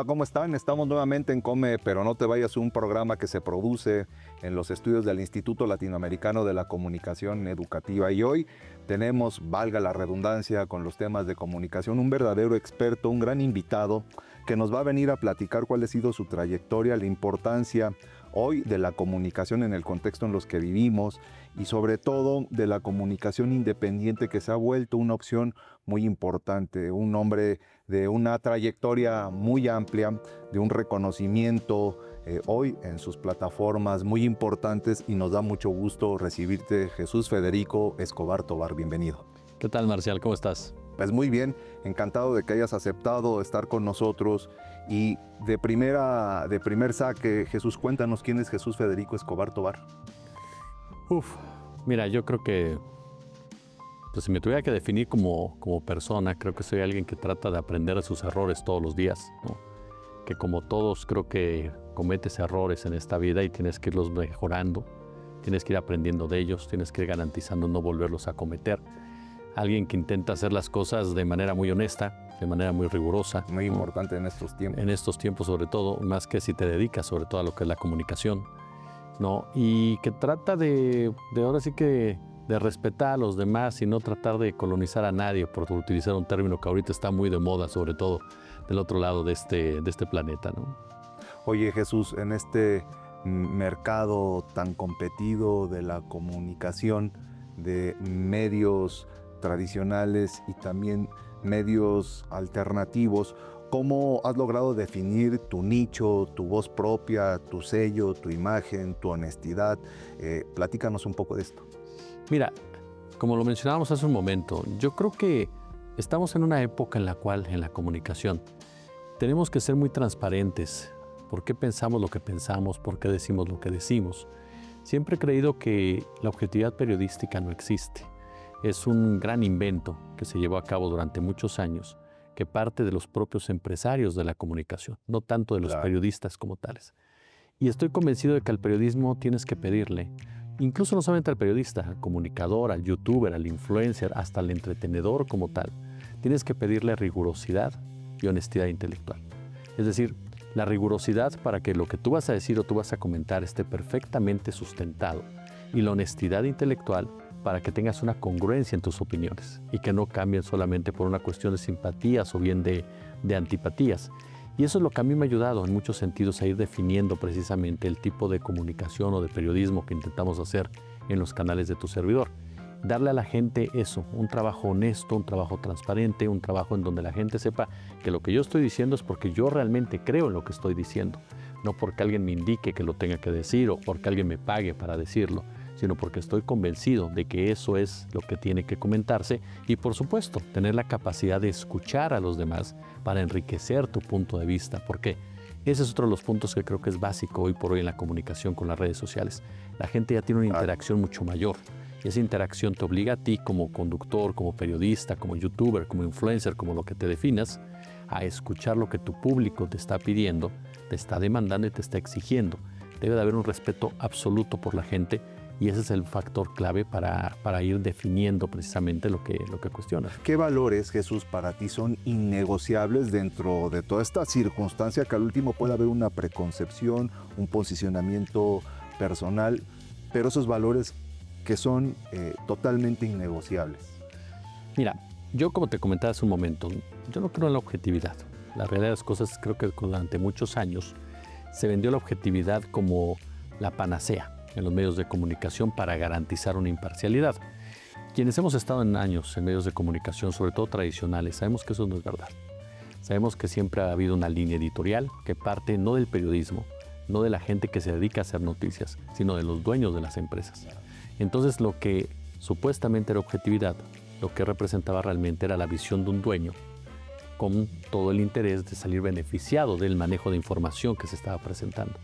Hola, ¿cómo están? Estamos nuevamente en Come, pero no te vayas, un programa que se produce en los estudios del Instituto Latinoamericano de la Comunicación Educativa. Y hoy tenemos, valga la redundancia, con los temas de comunicación, un verdadero experto, un gran invitado que nos va a venir a platicar cuál ha sido su trayectoria, la importancia hoy de la comunicación en el contexto en los que vivimos y sobre todo de la comunicación independiente, que se ha vuelto una opción muy importante. Un hombre de una trayectoria muy amplia, de un reconocimiento hoy en sus plataformas muy importantes, y nos da mucho gusto recibirte, Jesús Federico Escobar Tovar. Bienvenido. ¿Qué tal, Marcial? ¿Cómo estás? Pues muy bien, encantado de que hayas aceptado estar con nosotros. Y de primer saque, Jesús, cuéntanos quién es Jesús Federico Escobar Tovar. Mira, yo creo que, pues si me tuviera que definir como persona, creo que soy alguien que trata de aprender de sus errores todos los días, ¿no? Que como todos creo que cometes errores en esta vida y tienes que irlos mejorando, tienes que ir aprendiendo de ellos, tienes que ir garantizando no volverlos a cometer. Alguien que intenta hacer las cosas de manera muy honesta, de manera muy rigurosa. Muy importante en estos tiempos. En estos tiempos sobre todo, más que si te dedicas sobre todo a lo que es la comunicación, ¿no? Y que trata de ahora sí que de respetar a los demás y no tratar de colonizar a nadie, por utilizar un término que ahorita está muy de moda, sobre todo del otro lado de este planeta, ¿no? Oye, Jesús, en este mercado tan competido de la comunicación, de medios tradicionales y también medios alternativos, ¿cómo has logrado definir tu nicho, tu voz propia, tu sello, tu imagen, tu honestidad? Platícanos un poco de esto. Mira, como lo mencionábamos hace un momento, yo creo que estamos en una época en la cual, en la comunicación, tenemos que ser muy transparentes. ¿Por qué pensamos lo que pensamos? ¿Por qué decimos lo que decimos? Siempre he creído que la objetividad periodística no existe. Es un gran invento que se llevó a cabo durante muchos años, que parte de los propios empresarios de la comunicación, no tanto de los periodistas como tales. Y estoy convencido de que al periodismo tienes que pedirle, incluso no solamente al periodista, al comunicador, al youtuber, al influencer, hasta al entretenedor como tal, tienes que pedirle rigurosidad y honestidad intelectual. Es decir, la rigurosidad para que lo que tú vas a decir o tú vas a comentar esté perfectamente sustentado, y la honestidad intelectual para que tengas una congruencia en tus opiniones y que no cambien solamente por una cuestión de simpatías o bien de antipatías. Y eso es lo que a mí me ha ayudado en muchos sentidos a ir definiendo precisamente el tipo de comunicación o de periodismo que intentamos hacer en los canales de tu servidor. Darle a la gente eso, un trabajo honesto, un trabajo transparente, un trabajo en donde la gente sepa que lo que yo estoy diciendo es porque yo realmente creo en lo que estoy diciendo, no porque alguien me indique que lo tenga que decir o porque alguien me pague para decirlo, sino porque estoy convencido de que eso es lo que tiene que comentarse y, por supuesto, tener la capacidad de escuchar a los demás para enriquecer tu punto de vista, porque ese es otro de los puntos que creo que es básico hoy por hoy en la comunicación con las redes sociales. La gente ya tiene una interacción mucho mayor y esa interacción te obliga a ti como conductor, como periodista, como youtuber, como influencer, como lo que te definas, a escuchar lo que tu público te está pidiendo, te está demandando y te está exigiendo. Debe de haber un respeto absoluto por la gente. Y ese es el factor clave para ir definiendo precisamente lo que cuestionas. ¿Qué valores, Jesús, para ti son innegociables dentro de toda esta circunstancia, que al último puede haber una preconcepción, un posicionamiento personal, pero esos valores que son totalmente innegociables? Mira, yo como te comentaba hace un momento, yo no creo en la objetividad. La realidad de las cosas, creo que durante muchos años se vendió la objetividad como la panacea en los medios de comunicación para garantizar una imparcialidad. Quienes hemos estado en años en medios de comunicación, sobre todo tradicionales, sabemos que eso no es verdad. Sabemos que siempre ha habido una línea editorial que parte no del periodismo, no de la gente que se dedica a hacer noticias, sino de los dueños de las empresas. Entonces, lo que supuestamente era objetividad, lo que representaba realmente era la visión de un dueño con todo el interés de salir beneficiado del manejo de información que se estaba presentando.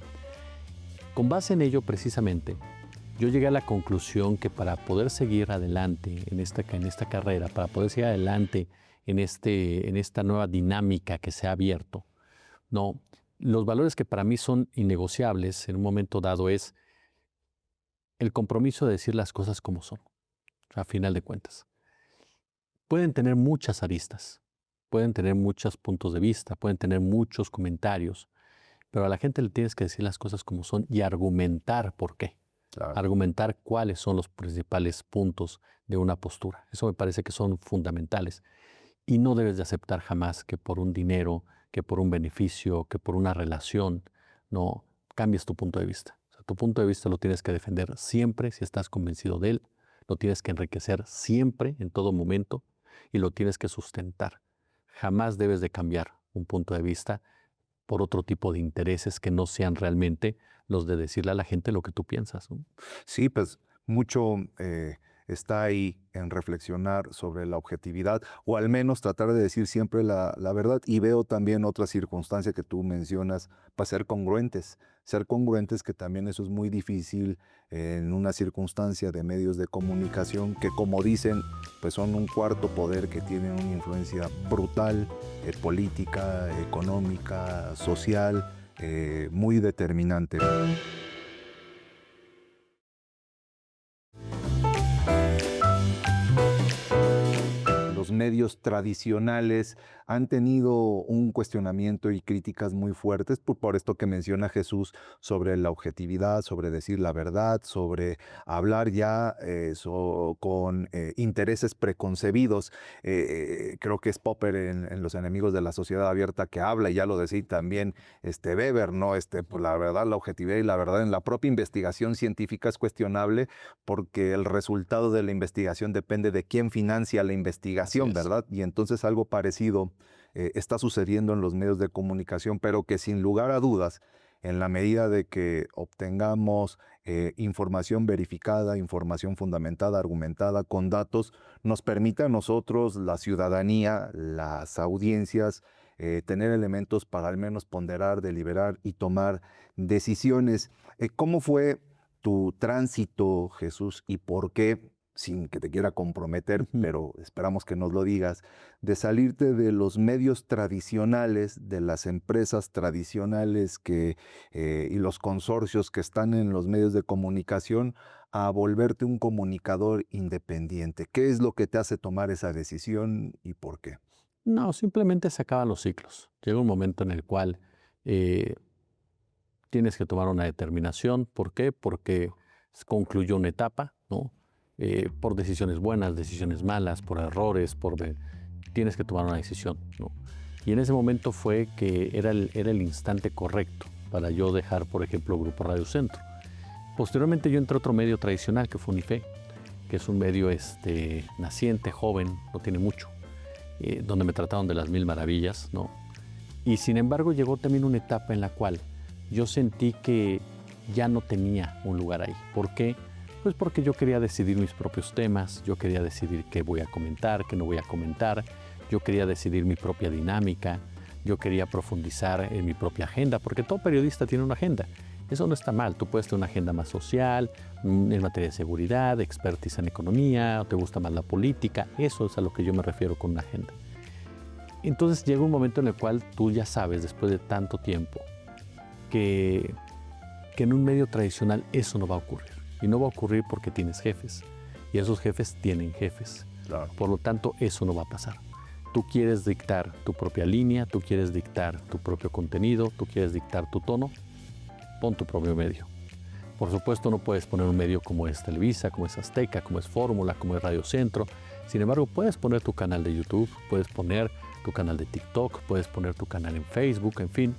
Con base en ello, precisamente, yo llegué a la conclusión que para poder seguir adelante en esta carrera, para poder seguir adelante en esta nueva dinámica que se ha abierto, no, los valores que para mí son innegociables en un momento dado es el compromiso de decir las cosas como son, a final de cuentas. Pueden tener muchas aristas, pueden tener muchos puntos de vista, pueden tener muchos comentarios, pero a la gente le tienes que decir las cosas como son y argumentar por qué. Claro. Argumentar cuáles son los principales puntos de una postura. Eso me parece que son fundamentales. Y no debes de aceptar jamás que por un dinero, que por un beneficio, que por una relación, no cambies tu punto de vista. O sea, tu punto de vista lo tienes que defender siempre si estás convencido de él, lo tienes que enriquecer siempre, en todo momento, y lo tienes que sustentar. Jamás debes de cambiar un punto de vista por otro tipo de intereses que no sean realmente los de decirle a la gente lo que tú piensas, ¿no? Sí, pues mucho está ahí en reflexionar sobre la objetividad o al menos tratar de decir siempre la verdad. Y veo también otra circunstancia que tú mencionas, para ser congruentes, que también eso es muy difícil en una circunstancia de medios de comunicación que, como dicen, pues son un cuarto poder que tienen una influencia brutal, política, económica, social, muy determinante. Los medios tradicionales han tenido un cuestionamiento y críticas muy fuertes por esto que menciona Jesús sobre la objetividad, sobre decir la verdad, sobre hablar ya con intereses preconcebidos. Creo que es Popper en Los enemigos de la sociedad abierta que habla, y ya lo decía también Weber, ¿no? Pues la verdad, la objetividad y la verdad en la propia investigación científica es cuestionable porque el resultado de la investigación depende de quién financia la investigación, ¿verdad? Y entonces algo parecido está sucediendo en los medios de comunicación, pero que sin lugar a dudas, en la medida de que obtengamos información verificada, información fundamentada, argumentada, con datos, nos permite a nosotros, la ciudadanía, las audiencias, tener elementos para al menos ponderar, deliberar y tomar decisiones. ¿Cómo fue tu tránsito, Jesús, y por qué, sin que te quiera comprometer, pero esperamos que nos lo digas, de salirte de los medios tradicionales, de las empresas tradicionales y los consorcios que están en los medios de comunicación, a volverte un comunicador independiente? ¿Qué es lo que te hace tomar esa decisión y por qué? No, simplemente se acaban los ciclos. Llega un momento en el cual tienes que tomar una determinación. ¿Por qué? Porque concluyó una etapa, ¿no? Por decisiones buenas, decisiones malas, por errores, tienes que tomar una decisión, ¿no? Y en ese momento fue que era el instante correcto para yo dejar, por ejemplo, Grupo Radio Centro. Posteriormente yo entré a otro medio tradicional que fue Unife, que es un medio naciente, joven, no tiene mucho, donde me trataron de las mil maravillas, ¿no? Y sin embargo llegó también una etapa en la cual yo sentí que ya no tenía un lugar ahí. ¿Por qué? Pues porque yo quería decidir mis propios temas, yo quería decidir qué voy a comentar, qué no voy a comentar, yo quería decidir mi propia dinámica, yo quería profundizar en mi propia agenda, porque todo periodista tiene una agenda. Eso no está mal, tú puedes tener una agenda más social, en materia de seguridad, expertise en economía, o te gusta más la política, eso es a lo que yo me refiero con una agenda. Entonces llega un momento en el cual tú ya sabes, después de tanto tiempo, que en un medio tradicional eso no va a ocurrir. Y no va a ocurrir porque tienes jefes. Y esos jefes tienen jefes. Claro. Por lo tanto, eso no va a pasar. Tú quieres dictar tu propia línea, tú quieres dictar tu propio contenido, tú quieres dictar tu tono, pon tu propio medio. Por supuesto, no puedes poner un medio como es Televisa, como es Azteca, como es Fórmula, como es Radio Centro. Sin embargo, puedes poner tu canal de YouTube, puedes poner tu canal de TikTok, puedes poner tu canal en Facebook, en fin.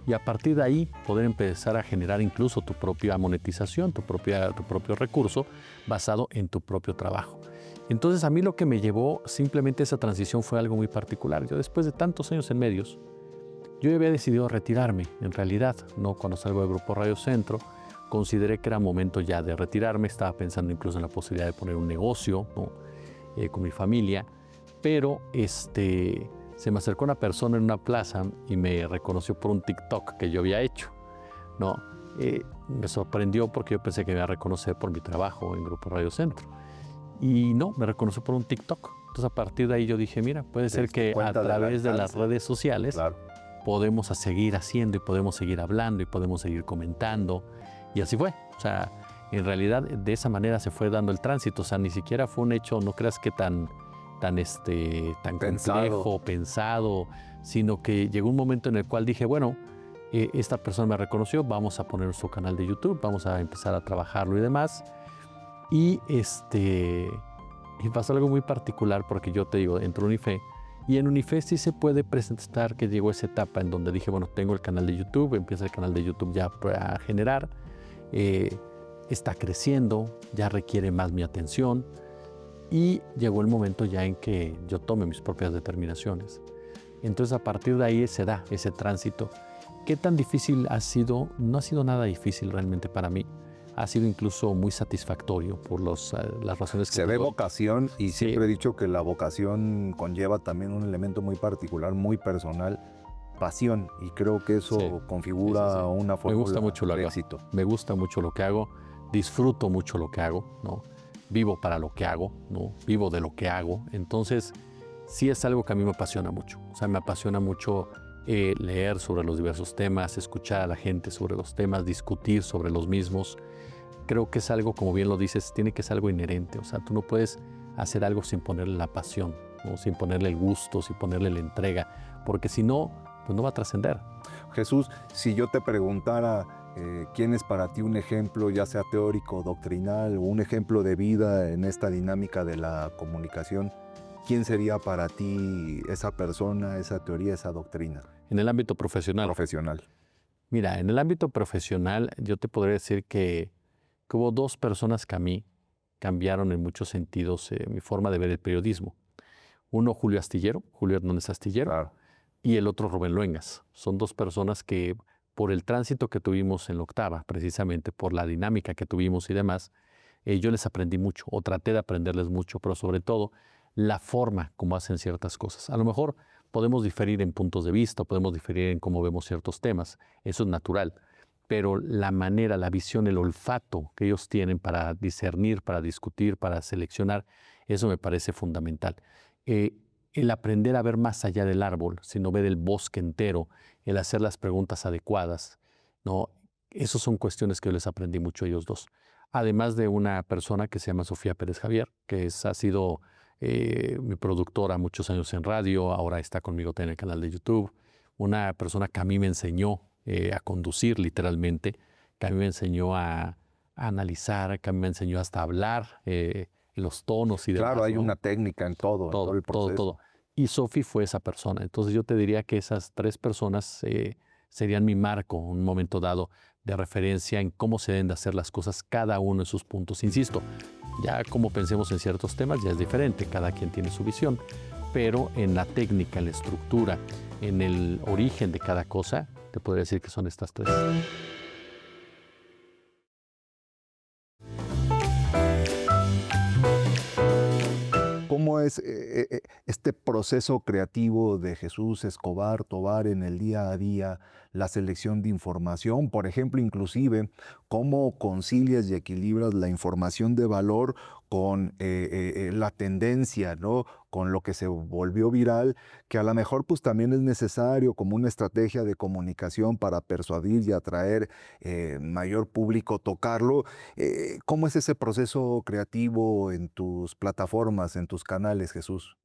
Y a partir de ahí poder empezar a generar incluso tu propia monetización, tu propio recurso basado en tu propio trabajo. Entonces a mí lo que me llevó simplemente esa transición fue algo muy particular. Yo después de tantos años en medios, yo había decidido retirarme. En realidad, no cuando salgo del Grupo Radio Centro, consideré que era momento ya de retirarme. Estaba pensando incluso en la posibilidad de poner un negocio, ¿no? Con mi familia, pero se me acercó una persona en una plaza y me reconoció por un TikTok que yo había hecho, ¿no? Me sorprendió porque yo pensé que me iba a reconocer por mi trabajo en Grupo Radio Centro. Y no, me reconoció por un TikTok. Entonces a partir de ahí yo dije, mira, puede ser que a través de las redes sociales, claro, podemos seguir haciendo y podemos seguir hablando y podemos seguir comentando. Y así fue. O sea, en realidad de esa manera se fue dando el tránsito. O sea, ni siquiera fue un hecho, no creas que tan tan Pensado. complejo, pensado, sino que llegó un momento en el cual dije, bueno, esta persona me reconoció, vamos a poner su canal de YouTube, vamos a empezar a trabajarlo y demás. Y pasó algo muy particular porque yo te digo, entró Unife y en Unife sí se puede presentar que llegó esa etapa en donde dije, bueno, tengo el canal de YouTube, empieza el canal de YouTube ya a generar, está creciendo, ya requiere más mi atención y llegó el momento ya en que yo tome mis propias determinaciones. Entonces a partir de ahí se da ese tránsito. ¿Qué tan difícil ha sido? No ha sido nada difícil realmente para mí. Ha sido incluso muy satisfactorio por las razones que Se ve tengo. vocación y Sí. siempre he dicho que la vocación conlleva también un elemento muy particular, muy personal, pasión, y creo que eso Sí. configura Sí, sí, sí. una Me fórmula gusta mucho lo que de hago. éxito. Me gusta mucho lo que hago, disfruto mucho lo que hago, ¿no? Vivo para lo que hago, ¿no? Vivo de lo que hago. Entonces, sí es algo que a mí me apasiona mucho. O sea, me apasiona mucho leer sobre los diversos temas, escuchar a la gente sobre los temas, discutir sobre los mismos. Creo que es algo, como bien lo dices, tiene que ser algo inherente. O sea, tú no puedes hacer algo sin ponerle la pasión, ¿no? Sin ponerle el gusto, sin ponerle la entrega, porque si no, pues no va a trascender. Jesús, si yo te preguntara quién es para ti un ejemplo, ya sea teórico, doctrinal, o un ejemplo de vida en esta dinámica de la comunicación, ¿quién sería para ti esa persona, esa teoría, esa doctrina En el ámbito profesional. profesional? Mira, en el ámbito profesional yo te podría decir que hubo dos personas que a mí cambiaron en muchos sentidos mi forma de ver el periodismo. Uno, Julio Hernández Astillero, Claro. y el otro, Rubén Luengas. Son dos personas que por el tránsito que tuvimos en la octava, precisamente por la dinámica que tuvimos y demás, yo les aprendí mucho, o traté de aprenderles mucho, pero sobre todo la forma como hacen ciertas cosas. A lo mejor podemos diferir en puntos de vista, podemos diferir en cómo vemos ciertos temas, eso es natural, pero la manera, la visión, el olfato que ellos tienen para discernir, para discutir, para seleccionar, eso me parece fundamental. El aprender a ver más allá del árbol, sino ver el bosque entero, el hacer las preguntas adecuadas, ¿no? Esas son cuestiones que yo les aprendí mucho a ellos dos. Además de una persona que se llama Sofía Pérez Javier, que ha sido mi productora muchos años en radio, ahora está conmigo en el canal de YouTube. Una persona que a mí me enseñó a conducir literalmente, que a mí me enseñó a analizar, que a mí me enseñó hasta a hablar, los tonos y demás. Claro, hay ¿no? una técnica en todo el proceso. Todo. Y Sofi fue esa persona. Entonces yo te diría que esas tres personas serían mi marco, un momento dado de referencia en cómo se deben de hacer las cosas, cada uno en sus puntos. Insisto, ya como pensemos en ciertos temas ya es diferente, cada quien tiene su visión, pero en la técnica, en la estructura, en el origen de cada cosa, te podría decir que son estas tres. ¿Cómo es este proceso creativo de Jesús Escobar Tovar en el día a día, la selección de información? Por ejemplo, inclusive, ¿cómo concilias y equilibras la información de valor con la tendencia, ¿no? Con lo que se volvió viral, que a lo mejor pues también es necesario como una estrategia de comunicación para persuadir y atraer mayor público, tocarlo? ¿Cómo es ese proceso creativo en tus plataformas, en tus canales, Jesús?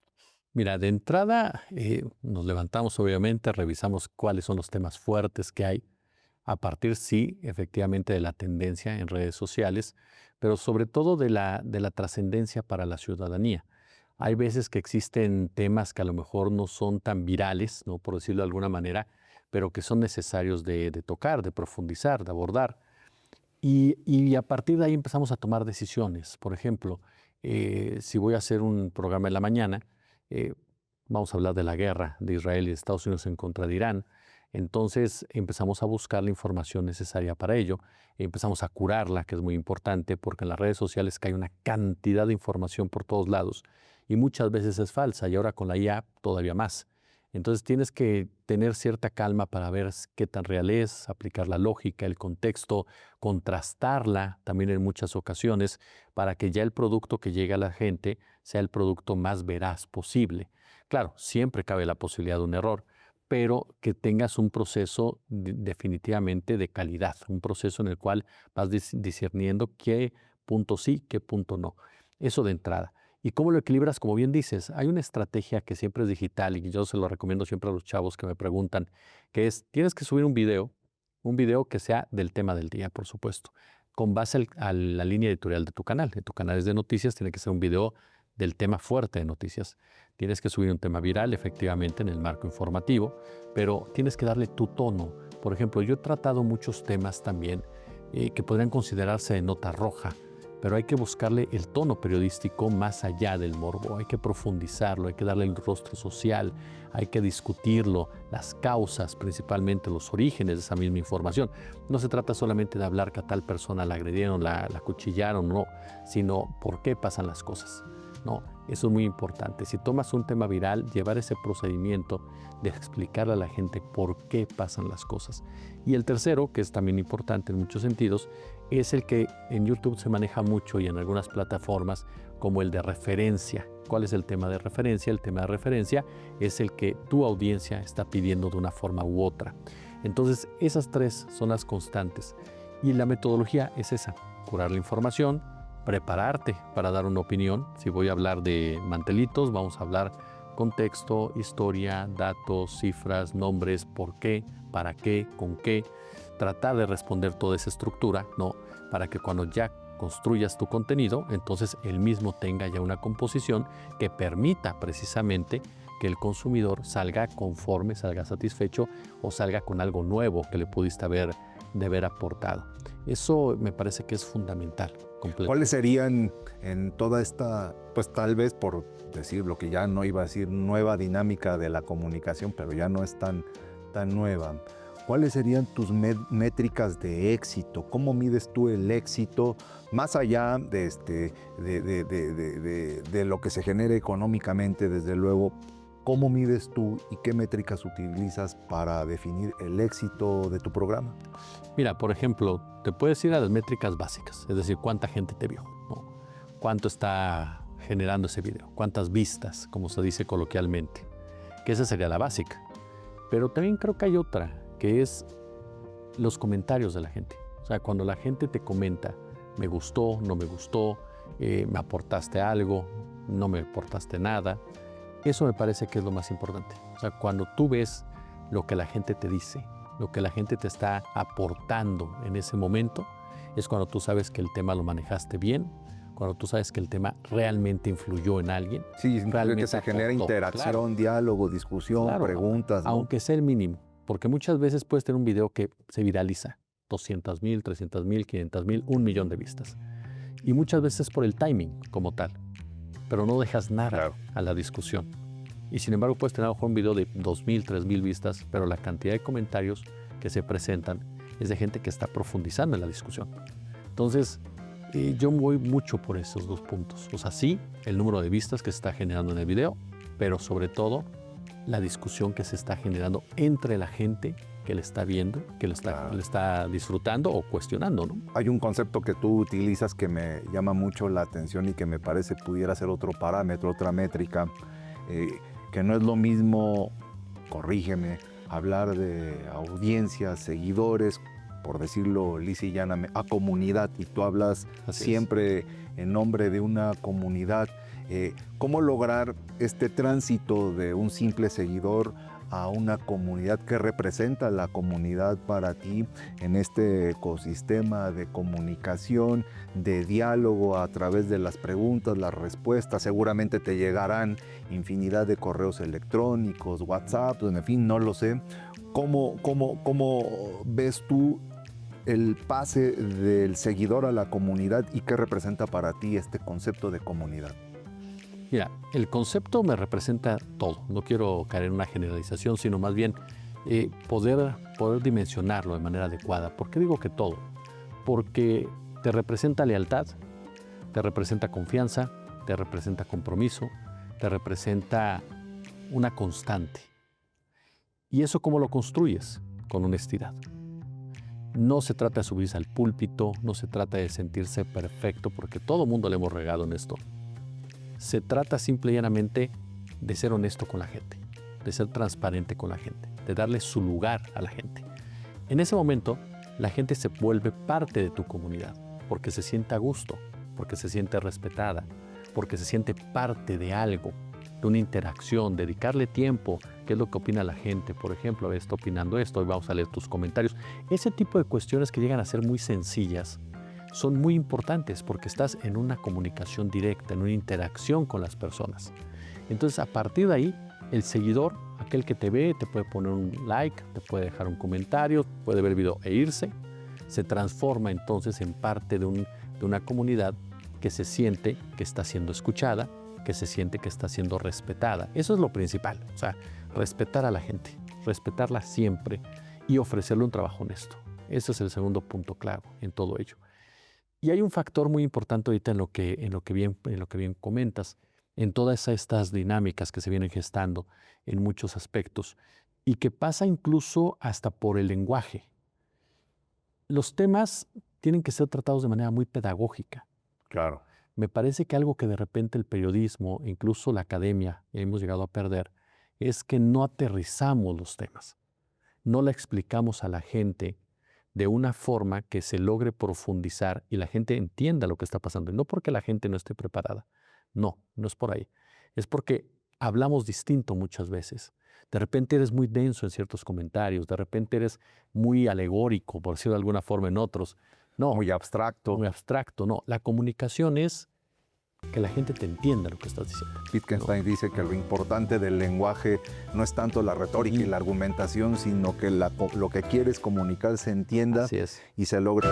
Mira, de entrada nos levantamos obviamente, revisamos cuáles son los temas fuertes que hay, a partir sí, efectivamente, de la tendencia en redes sociales, pero sobre todo de la trascendencia para la ciudadanía. Hay veces que existen temas que a lo mejor no son tan virales, ¿no? Por decirlo de alguna manera, pero que son necesarios de tocar, de profundizar, de abordar. Y a partir de ahí empezamos a tomar decisiones. Por ejemplo, si voy a hacer un programa en la mañana, eh, vamos a hablar de la guerra de Israel y de Estados Unidos en contra de Irán. Entonces empezamos a buscar la información necesaria para ello. Empezamos a curarla, que es muy importante, porque en las redes sociales cae una cantidad de información por todos lados y muchas veces es falsa, y ahora con la IA todavía más. Entonces tienes que tener cierta calma para ver qué tan real es, aplicar la lógica, el contexto, contrastarla también en muchas ocasiones para que ya el producto que llegue a la gente sea el producto más veraz posible. Claro, siempre cabe la posibilidad de un error, pero que tengas un proceso definitivamente de calidad, un proceso en el cual vas discerniendo qué punto sí, qué punto no. Eso de entrada. ¿Y cómo lo equilibras? Como bien dices, hay una estrategia que siempre es digital y yo se lo recomiendo siempre a los chavos que me preguntan, que es, tienes que subir un video que sea del tema del día, por supuesto, con base a la línea editorial de tu canal. En tu canal es de noticias, tiene que ser un video del tema fuerte de noticias. Tienes que subir un tema viral, efectivamente, en el marco informativo, pero tienes que darle tu tono. Por ejemplo, yo he tratado muchos temas también que podrían considerarse de nota roja, pero hay que buscarle el tono periodístico más allá del morbo, hay que profundizarlo, hay que darle el rostro social, hay que discutirlo, las causas, principalmente los orígenes de esa misma información. No se trata solamente de hablar que a tal persona la agredieron, la acuchillaron, no, sino por qué pasan las cosas. No, eso es muy importante. Si tomas un tema viral, llevar ese procedimiento de explicarle a la gente por qué pasan las cosas. Y el tercero, que es también importante en muchos sentidos, es el que en YouTube se maneja mucho y en algunas plataformas como el de referencia. ¿Cuál es el tema de referencia? El tema de referencia es el que tu audiencia está pidiendo de una forma u otra. Entonces, esas tres son las constantes. Y la metodología es esa, curar la información, prepararte para dar una opinión. Si voy a hablar de mantelitos, vamos a hablar contexto, historia, datos, cifras, nombres, por qué, para qué, con qué. Tratar de responder toda esa estructura, ¿no? Para que cuando ya construyas tu contenido, entonces el mismo tenga ya una composición que permita precisamente que el consumidor salga conforme, salga satisfecho o salga con algo nuevo que le pudiste haber aportado. Eso me parece que es fundamental. ¿Cuáles serían en toda esta, pues tal vez por decir lo que ya no iba a decir, nueva dinámica de la comunicación, pero ya no es tan nueva? ¿Cuáles serían tus métricas de éxito? ¿Cómo mides tú el éxito más allá de lo que se genere económicamente, desde luego? ¿Cómo mides tú y qué métricas utilizas para definir el éxito de tu programa? Mira, por ejemplo, te puedes ir a las métricas básicas, es decir, cuánta gente te vio, ¿no? Cuánto está generando ese video, cuántas vistas, como se dice coloquialmente, que esa sería la básica. Pero también creo que hay otra, que es los comentarios de la gente. O sea, cuando la gente te comenta, me gustó, no me gustó, me aportaste algo, no me aportaste nada, eso me parece que es lo más importante. O sea, cuando tú ves lo que la gente te dice, lo que la gente te está aportando en ese momento, es cuando tú sabes que el tema lo manejaste bien, cuando tú sabes que el tema realmente influyó en alguien. Sí, realmente que se genera interacción, claro, diálogo, discusión, claro, preguntas, ¿no? Aunque sea el mínimo, porque muchas veces puedes tener un video que se viraliza, 200,000, 300,000, 500,000, 1,000,000 de vistas. Y muchas veces por el timing como tal, pero no dejas nada, claro, a la discusión. Y sin embargo puedes tener a lo mejor un video de 2,000, 3,000 vistas, pero la cantidad de comentarios que se presentan es de gente que está profundizando en la discusión. Entonces, yo voy mucho por esos dos puntos. O sea, sí, el número de vistas que se está generando en el video, pero sobre todo la discusión que se está generando entre la gente que le está viendo, que le está disfrutando o cuestionando, ¿no? Hay un concepto que tú utilizas que me llama mucho la atención y que me parece pudiera ser otro parámetro, otra métrica, que no es lo mismo, corrígeme, hablar de audiencias, seguidores, por decirlo lisa y llanamente, a comunidad, y tú hablas siempre en nombre de una comunidad. ¿Cómo lograr este tránsito de un simple seguidor a una comunidad? ¿Qué representa la comunidad para ti en este ecosistema de comunicación, de diálogo a través de las preguntas, las respuestas? Seguramente te llegarán infinidad de correos electrónicos, WhatsApp, en fin, no lo sé. ¿Cómo ves tú el pase del seguidor a la comunidad y qué representa para ti este concepto de comunidad? Mira, el concepto me representa todo. No quiero caer en una generalización, sino más bien poder dimensionarlo de manera adecuada. ¿Por qué digo que todo? Porque te representa lealtad, te representa confianza, te representa compromiso, te representa una constante. ¿Y eso cómo lo construyes? Con honestidad. No se trata de subirse al púlpito, no se trata de sentirse perfecto, porque todo mundo le hemos regado en esto. Se trata simple y llanamente de ser honesto con la gente, de ser transparente con la gente, de darle su lugar a la gente. En ese momento, la gente se vuelve parte de tu comunidad, porque se siente a gusto, porque se siente respetada, porque se siente parte de algo, de una interacción, dedicarle tiempo, qué es lo que opina la gente, por ejemplo, está opinando esto, hoy vamos a leer tus comentarios. Ese tipo de cuestiones que llegan a ser muy sencillas son muy importantes porque estás en una comunicación directa, en una interacción con las personas. Entonces, a partir de ahí, el seguidor, aquel que te ve, te puede poner un like, te puede dejar un comentario, puede ver el video e irse. Se transforma entonces en parte de una comunidad que se siente que está siendo escuchada, que se siente que está siendo respetada. Eso es lo principal, o sea, respetar a la gente, respetarla siempre y ofrecerle un trabajo honesto. Ese es el segundo punto clave en todo ello. Y hay un factor muy importante ahorita en lo que bien comentas, en todas estas dinámicas que se vienen gestando en muchos aspectos y que pasa incluso hasta por el lenguaje. Los temas tienen que ser tratados de manera muy pedagógica. Claro. Me parece que algo que de repente el periodismo, incluso la academia, hemos llegado a perder, es que no aterrizamos los temas. No la explicamos a la gente de una forma que se logre profundizar y la gente entienda lo que está pasando. Y no porque la gente no esté preparada. No, no es por ahí. Es porque hablamos distinto muchas veces. De repente eres muy denso en ciertos comentarios, de repente eres muy alegórico, por decirlo de alguna forma, en otros. No. Muy abstracto. Muy abstracto, no. La comunicación es que la gente te entienda lo que estás diciendo. Wittgenstein dice que lo importante del lenguaje no es tanto la retórica y la argumentación, sino que lo que quieres comunicar se entienda y se logre.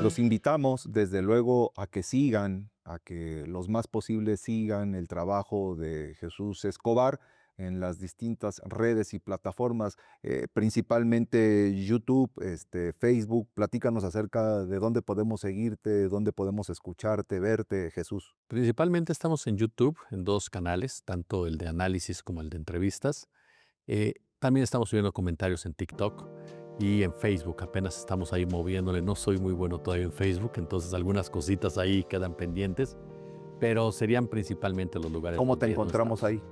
Los invitamos, desde luego, a que los más posibles sigan el trabajo de Jesús Escobar en las distintas redes y plataformas, principalmente YouTube, Facebook. Platícanos acerca de dónde podemos seguirte, dónde podemos escucharte, verte, Jesús. Principalmente estamos en YouTube, en 2 canales, tanto el de análisis como el de entrevistas. También estamos subiendo comentarios en TikTok y en Facebook. Apenas estamos ahí moviéndole. No soy muy bueno todavía en Facebook, entonces algunas cositas ahí quedan pendientes, pero serían principalmente los lugares. ¿Cómo te encontramos ahí?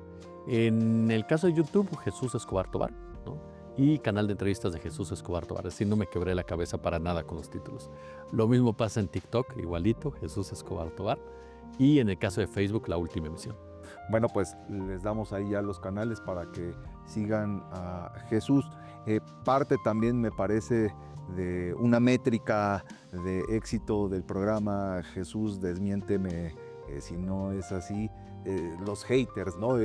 En el caso de YouTube, Jesús Escobar Tobar, ¿no? Y canal de entrevistas de Jesús Escobar Tobar. Así no me quebré la cabeza para nada con los títulos. Lo mismo pasa en TikTok, igualito, Jesús Escobar Tobar. Y en el caso de Facebook, La Última Emisión. Bueno, pues les damos ahí ya los canales para que sigan a Jesús. Parte también, me parece, de una métrica de éxito del programa, Jesús, desmiénteme si no es así, los haters, ¿no?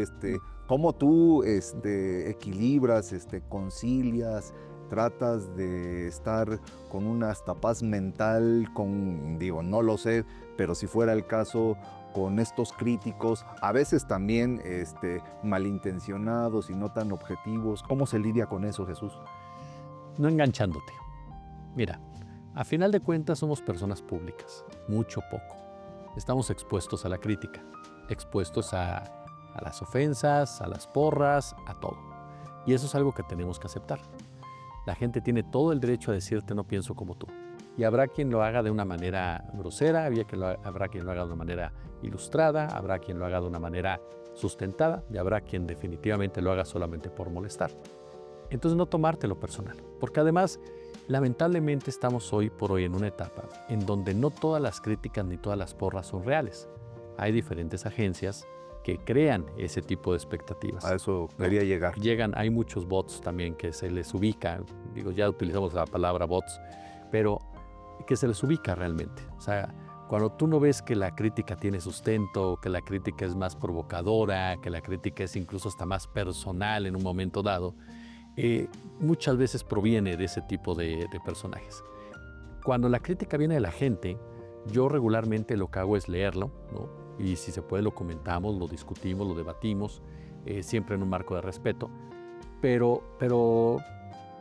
¿Cómo tú equilibras, concilias, tratas de estar con una hasta paz mental, no lo sé, pero si fuera el caso, con estos críticos, a veces también malintencionados y no tan objetivos? ¿Cómo se lidia con eso, Jesús? No enganchándote. Mira, a final de cuentas somos personas públicas, mucho poco. Estamos expuestos a la crítica, expuestos a las ofensas, a las porras, a todo. Y eso es algo que tenemos que aceptar. La gente tiene todo el derecho a decirte no pienso como tú. Y habrá quien lo haga de una manera grosera, habrá quien lo haga de una manera ilustrada, habrá quien lo haga de una manera sustentada y habrá quien definitivamente lo haga solamente por molestar. Entonces no tomártelo personal, porque además lamentablemente estamos hoy por hoy en una etapa en donde no todas las críticas ni todas las porras son reales. Hay diferentes agencias que crean ese tipo de expectativas. A eso debería llegar. Hay muchos bots también que se les ubica, ya utilizamos la palabra bots, pero que se les ubica realmente. O sea, cuando tú no ves que la crítica tiene sustento, que la crítica es más provocadora, que la crítica es incluso hasta más personal en un momento dado, muchas veces proviene de ese tipo de personajes. Cuando la crítica viene de la gente, yo regularmente lo que hago es leerlo, ¿no? Y si se puede lo comentamos, lo discutimos, lo debatimos, siempre en un marco de respeto, pero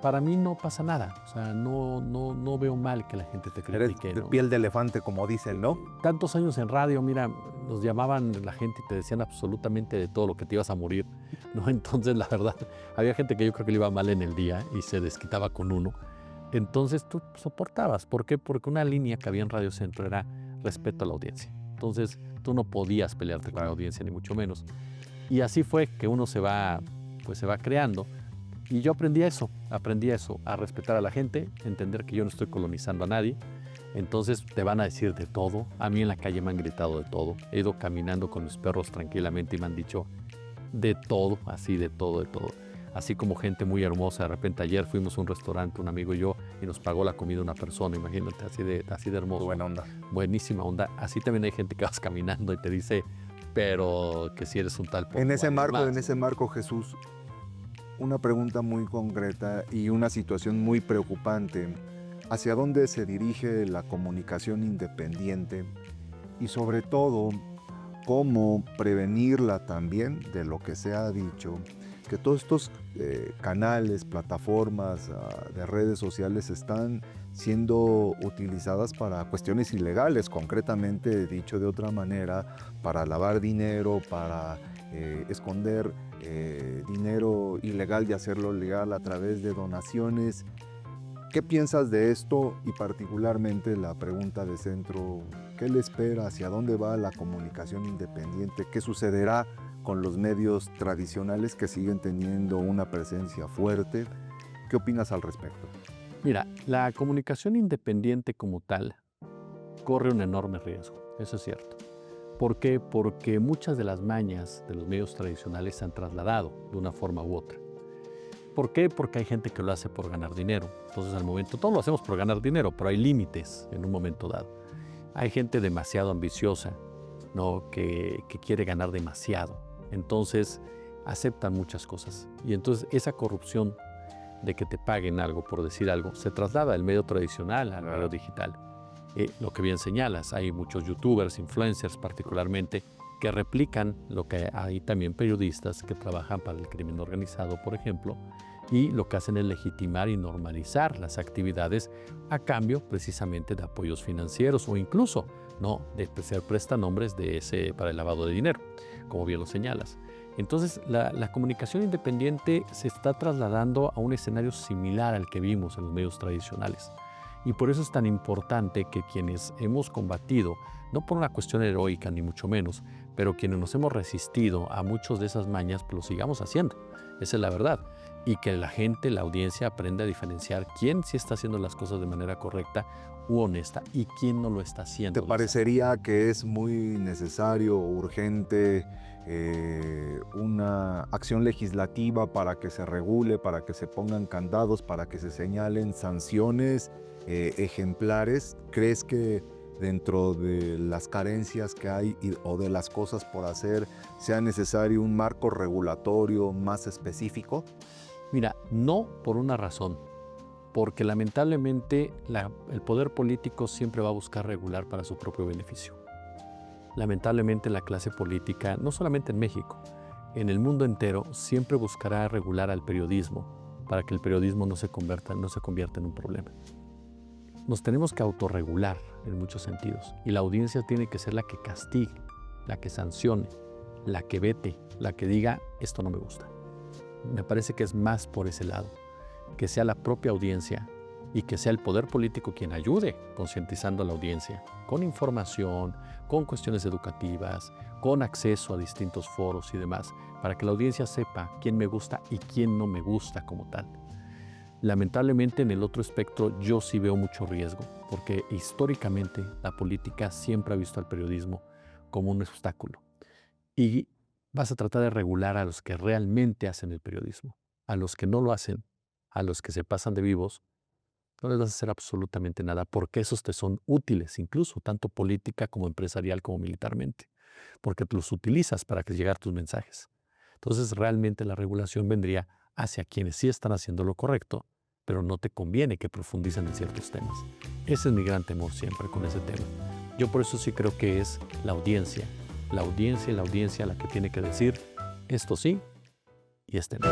para mí no pasa nada. O sea, no veo mal que la gente te critique. Eres de ¿no? piel de elefante, como dicen, ¿no? Tantos años en radio, mira, nos llamaban la gente y te decían absolutamente de todo lo que te ibas a morir, ¿no? Entonces, la verdad, había gente que yo creo que le iba mal en el día y se desquitaba con uno. Entonces tú soportabas. ¿Por qué? Porque una línea que había en Radio Centro era respeto a la audiencia. Entonces tú no podías pelearte con la audiencia, ni mucho menos. Y así fue que uno se va creando. Y yo aprendí eso, a respetar a la gente, entender que yo no estoy colonizando a nadie. Entonces te van a decir de todo. A mí en la calle me han gritado de todo. He ido caminando con mis perros tranquilamente y me han dicho de todo, así de todo, de todo. Así como gente muy hermosa. De repente ayer fuimos a un restaurante, un amigo y yo, y nos pagó la comida una persona, imagínate, así de hermoso. Buena onda. Buenísima onda. Así también hay gente que vas caminando y te dice, pero que si eres un tal poco. En ese marco, Jesús, una pregunta muy concreta y una situación muy preocupante. ¿Hacia dónde se dirige la comunicación independiente? Y sobre todo, ¿cómo prevenirla también de lo que se ha dicho? Que todos estos canales, plataformas de redes sociales están siendo utilizadas para cuestiones ilegales, concretamente, dicho de otra manera, para lavar dinero, para esconder dinero ilegal y hacerlo legal a través de donaciones. ¿Qué piensas de esto? Y particularmente la pregunta de centro, ¿qué le espera? ¿Hacia dónde va la comunicación independiente? ¿Qué sucederá con los medios tradicionales que siguen teniendo una presencia fuerte? ¿Qué opinas al respecto? Mira, la comunicación independiente como tal corre un enorme riesgo, eso es cierto. ¿Por qué? Porque muchas de las mañas de los medios tradicionales se han trasladado de una forma u otra. ¿Por qué? Porque hay gente que lo hace por ganar dinero. Entonces al momento, todos lo hacemos por ganar dinero, pero hay límites en un momento dado. Hay gente demasiado ambiciosa, ¿no? que quiere ganar demasiado. Entonces aceptan muchas cosas. Y entonces esa corrupción de que te paguen algo por decir algo se traslada del medio tradicional al medio digital. Lo que bien señalas, hay muchos youtubers, influencers particularmente, que replican lo que hay también periodistas que trabajan para el crimen organizado, por ejemplo, y lo que hacen es legitimar y normalizar las actividades a cambio precisamente de apoyos financieros o incluso no de ser prestanombres para el lavado de dinero, como bien lo señalas. Entonces la comunicación independiente se está trasladando a un escenario similar al que vimos en los medios tradicionales. Y por eso es tan importante que quienes hemos combatido, no por una cuestión heroica ni mucho menos, pero quienes nos hemos resistido a muchas de esas mañas, pues lo sigamos haciendo. Esa es la verdad. Y que la gente, la audiencia, aprenda a diferenciar quién sí está haciendo las cosas de manera correcta u honesta y quién no lo está haciendo. ¿Te parecería que es muy necesario o urgente una acción legislativa para que se regule, para que se pongan candados, para que se señalen sanciones ejemplares? ¿Crees que dentro de las carencias que hay o de las cosas por hacer sea necesario un marco regulatorio más específico? Mira, no por una razón, porque lamentablemente el poder político siempre va a buscar regular para su propio beneficio. Lamentablemente la clase política, no solamente en México, en el mundo entero, siempre buscará regular al periodismo para que el periodismo no se convierta en un problema. Nos tenemos que autorregular en muchos sentidos y la audiencia tiene que ser la que castigue, la que sancione, la que vete, la que diga esto no me gusta. Me parece que es más por ese lado, que sea la propia audiencia y que sea el poder político quien ayude concientizando a la audiencia con información, con cuestiones educativas, con acceso a distintos foros y demás, para que la audiencia sepa quién me gusta y quién no me gusta como tal. Lamentablemente en el otro espectro yo sí veo mucho riesgo, porque históricamente la política siempre ha visto al periodismo como un obstáculo. Y vas a tratar de regular a los que realmente hacen el periodismo. A los que no lo hacen, a los que se pasan de vivos, no les vas a hacer absolutamente nada, porque esos te son útiles, incluso tanto política como empresarial como militarmente, porque los utilizas para llegar tus mensajes. Entonces realmente la regulación vendría hacia quienes sí están haciendo lo correcto, pero no te conviene que profundicen en ciertos temas. Ese es mi gran temor siempre con ese tema. Yo por eso sí creo que es la audiencia y la audiencia la que tiene que decir esto sí y este no.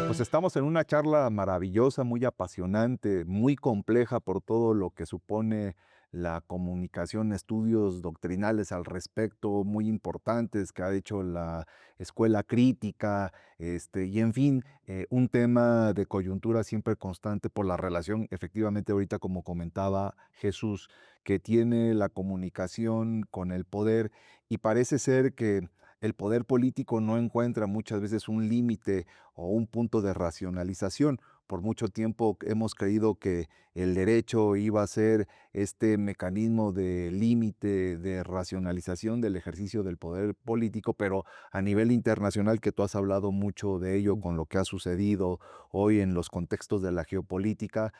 Pues estamos en una charla maravillosa, muy apasionante, muy compleja por todo lo que supone la comunicación, estudios doctrinales al respecto muy importantes que ha hecho la escuela crítica, y en fin, un tema de coyuntura siempre constante por la relación, efectivamente ahorita como comentaba Jesús, que tiene la comunicación con el poder, y parece ser que el poder político no encuentra muchas veces un límite o un punto de racionalización. Por mucho tiempo hemos creído que el derecho iba a ser este mecanismo de límite, de racionalización del ejercicio del poder político, pero a nivel internacional, que tú has hablado mucho de ello con lo que ha sucedido hoy en los contextos de la geopolítica,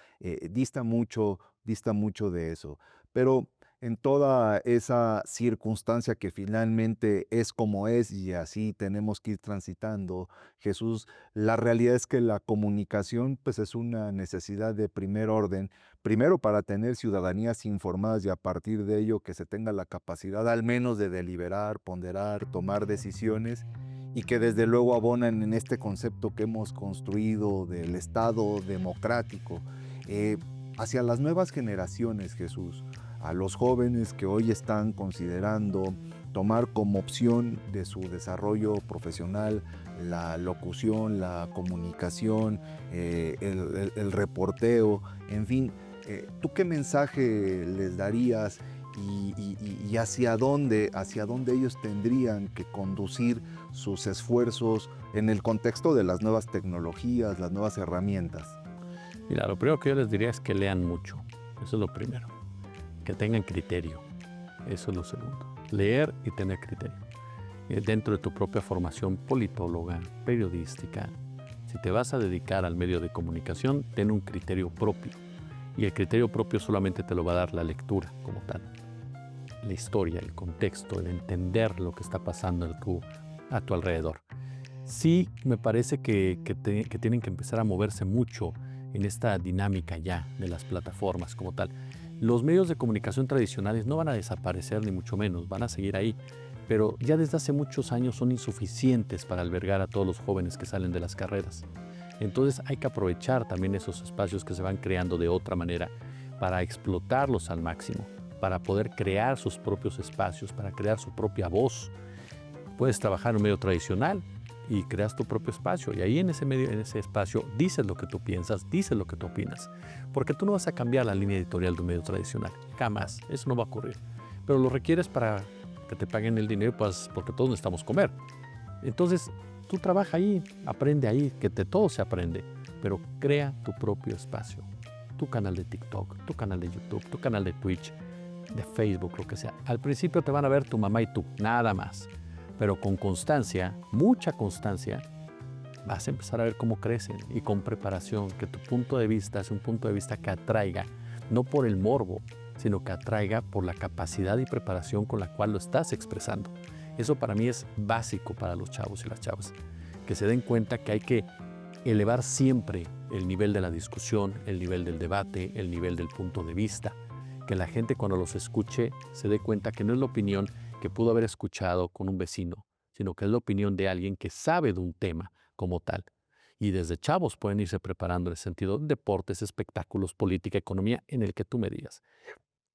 dista mucho de eso. Pero en toda esa circunstancia que finalmente es como es y así tenemos que ir transitando, Jesús, la realidad es que la comunicación pues es una necesidad de primer orden, primero para tener ciudadanías informadas y a partir de ello que se tenga la capacidad al menos de deliberar, ponderar, tomar decisiones y que desde luego abonan en este concepto que hemos construido del Estado democrático. Eh, Hacia las nuevas generaciones, Jesús, a los jóvenes que hoy están considerando tomar como opción de su desarrollo profesional la locución, la comunicación, el reporteo, en fin, ¿tú qué mensaje les darías y hacia dónde ellos tendrían que conducir sus esfuerzos en el contexto de las nuevas tecnologías, las nuevas herramientas? Mira, lo primero que yo les diría es que lean mucho. Eso es lo primero. Que tengan criterio. Eso es lo segundo. Leer y tener criterio. Dentro de tu propia formación politóloga, periodística, si te vas a dedicar al medio de comunicación, ten un criterio propio. Y el criterio propio solamente te lo va a dar la lectura como tal. La historia, el contexto, el entender lo que está pasando a tu alrededor. Sí, me parece que tienen que empezar a moverse mucho en esta dinámica ya de las plataformas como tal. Los medios de comunicación tradicionales no van a desaparecer ni mucho menos, van a seguir ahí, pero ya desde hace muchos años son insuficientes para albergar a todos los jóvenes que salen de las carreras. Entonces hay que aprovechar también esos espacios que se van creando de otra manera para explotarlos al máximo, para poder crear sus propios espacios, para crear su propia voz. Puedes trabajar en un medio tradicional y creas tu propio espacio, y ahí en ese medio, en ese espacio, dices lo que tú piensas, dices lo que tú opinas, porque tú no vas a cambiar la línea editorial de un medio tradicional, jamás, eso no va a ocurrir, pero lo requieres para que te paguen el dinero, pues, porque todos necesitamos comer. Entonces, tú trabaja ahí, aprende ahí, que de todo se aprende, pero crea tu propio espacio, tu canal de TikTok, tu canal de YouTube, tu canal de Twitch, de Facebook, lo que sea. Al principio te van a ver tu mamá y tú, nada más. Pero con constancia, mucha constancia, vas a empezar a ver cómo crecen y con preparación, que tu punto de vista es un punto de vista que atraiga, no por el morbo, sino que atraiga por la capacidad y preparación con la cual lo estás expresando. Eso para mí es básico para los chavos y las chavas, que se den cuenta que hay que elevar siempre el nivel de la discusión, el nivel del debate, el nivel del punto de vista, que la gente cuando los escuche se dé cuenta que no es la opinión que pudo haber escuchado con un vecino, sino que es la opinión de alguien que sabe de un tema como tal. Y desde chavos pueden irse preparando en el sentido de deportes, espectáculos, política, economía, en el que tú me digas.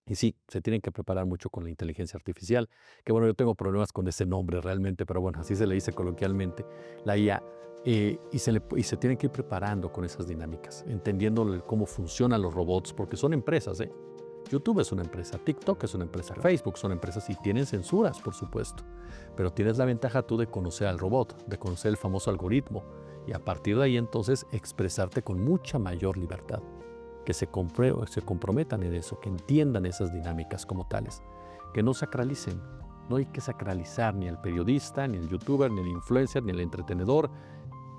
Y sí, se tienen que preparar mucho con la inteligencia artificial, que bueno, yo tengo problemas con ese nombre realmente, pero bueno, así se le dice coloquialmente, la IA, y se tienen que ir preparando con esas dinámicas, entendiendo cómo funcionan los robots, porque son empresas, YouTube es una empresa, TikTok es una empresa, Facebook son empresas y tienen censuras, por supuesto. Pero tienes la ventaja tú de conocer al robot, de conocer el famoso algoritmo y a partir de ahí entonces expresarte con mucha mayor libertad. Que se comprometan en eso, que entiendan esas dinámicas como tales, que no sacralicen. No hay que sacralizar ni al periodista, ni al youtuber, ni al influencer, ni al entretenedor,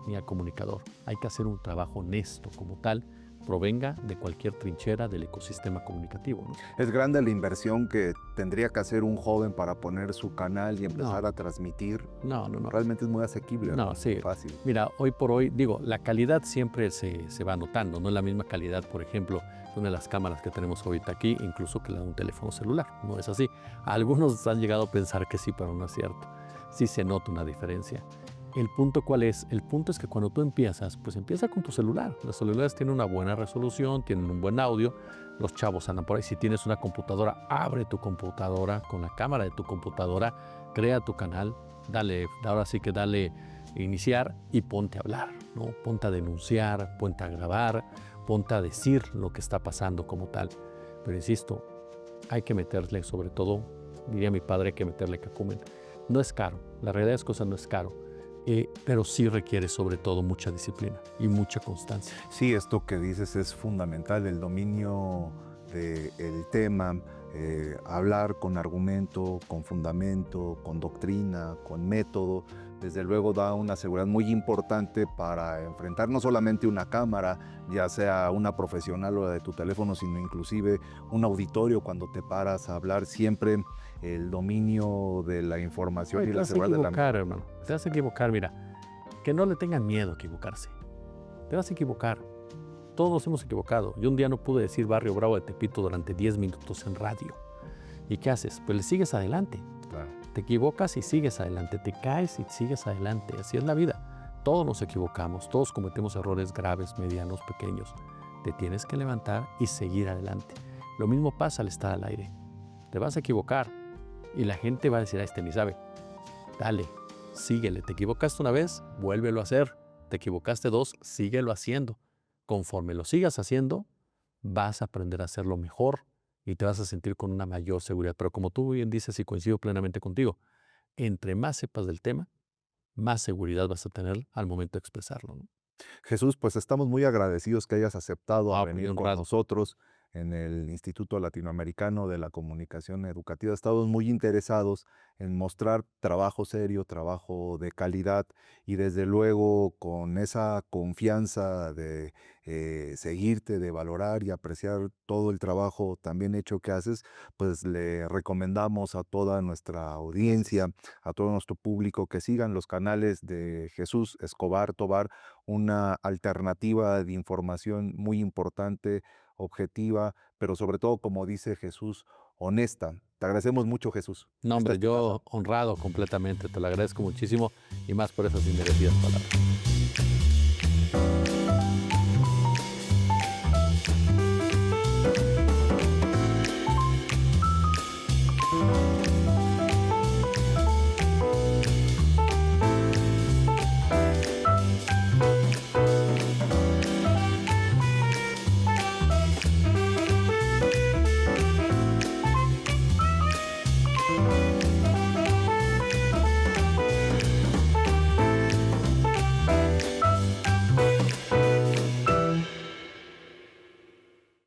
ni al comunicador. Hay que hacer un trabajo honesto como tal, provenga de cualquier trinchera del ecosistema comunicativo, ¿no? Es grande la inversión que tendría que hacer un joven para poner su canal y empezar a transmitir. No. Realmente es muy asequible, ¿no? Sí. Fácil. Mira, hoy por hoy, digo, la calidad siempre se va notando, no es la misma calidad, por ejemplo, de una de las cámaras que tenemos ahorita aquí, incluso que la de un teléfono celular, no es así. Algunos han llegado a pensar que sí, pero no es cierto. Sí se nota una diferencia. ¿El punto cuál es? El punto es que cuando tú empiezas, pues empieza con tu celular. Los celulares tienen una buena resolución, tienen un buen audio. Los chavos andan por ahí. Si tienes una computadora, abre tu computadora con la cámara de tu computadora, crea tu canal, ahora sí que dale iniciar y ponte a hablar, ¿no? Ponte a denunciar, ponte a grabar, ponte a decir lo que está pasando como tal. Pero insisto, hay que meterle, sobre todo, diría mi padre, hay que meterle cacumen. No es caro, la realidad es que no es caro, pero sí requiere sobre todo mucha disciplina y mucha constancia. Sí, esto que dices es fundamental, el dominio del tema, hablar con argumento, con fundamento, con doctrina, con método, desde luego da una seguridad muy importante para enfrentar no solamente una cámara, ya sea una profesional o la de tu teléfono, sino inclusive un auditorio cuando te paras a hablar, siempre el dominio de la información Oye, y te la vas a seguridad de la equivocar, hermano, te vas a equivocar, mira, que no le tengan miedo a equivocarse, te vas a equivocar. Todos nos hemos equivocado. Yo un día no pude decir Barrio Bravo de Tepito durante 10 minutos en radio. ¿Y qué haces? Pues le sigues adelante. Claro. Te equivocas y sigues adelante. Te caes y sigues adelante. Así es la vida. Todos nos equivocamos. Todos cometemos errores graves, medianos, pequeños. Te tienes que levantar y seguir adelante. Lo mismo pasa al estar al aire. Te vas a equivocar y la gente va a decir, este ni sabe. Dale, síguele. Te equivocaste una vez, vuélvelo a hacer. Te equivocaste dos, síguelo haciendo. Conforme lo sigas haciendo, vas a aprender a hacerlo mejor y te vas a sentir con una mayor seguridad. Pero como tú bien dices y coincido plenamente contigo, entre más sepas del tema, más seguridad vas a tener al momento de expresarlo, ¿no? Jesús, pues estamos muy agradecidos que hayas aceptado a Pues yo venir con honrado. nosotros en el Instituto Latinoamericano de la Comunicación Educativa. Estamos muy interesados en mostrar trabajo serio, trabajo de calidad y desde luego con esa confianza de seguirte, de valorar y apreciar todo el trabajo también hecho que haces, pues le recomendamos a toda nuestra audiencia, a todo nuestro público que sigan los canales de Jesús Escobar Tobar, una alternativa de información muy importante, objetiva, pero sobre todo, como dice Jesús, honesta. Te agradecemos mucho, Jesús. No, Esta hombre, es tu casa. yo honrado completamente, te lo agradezco muchísimo y más por esas inmerecidas palabras.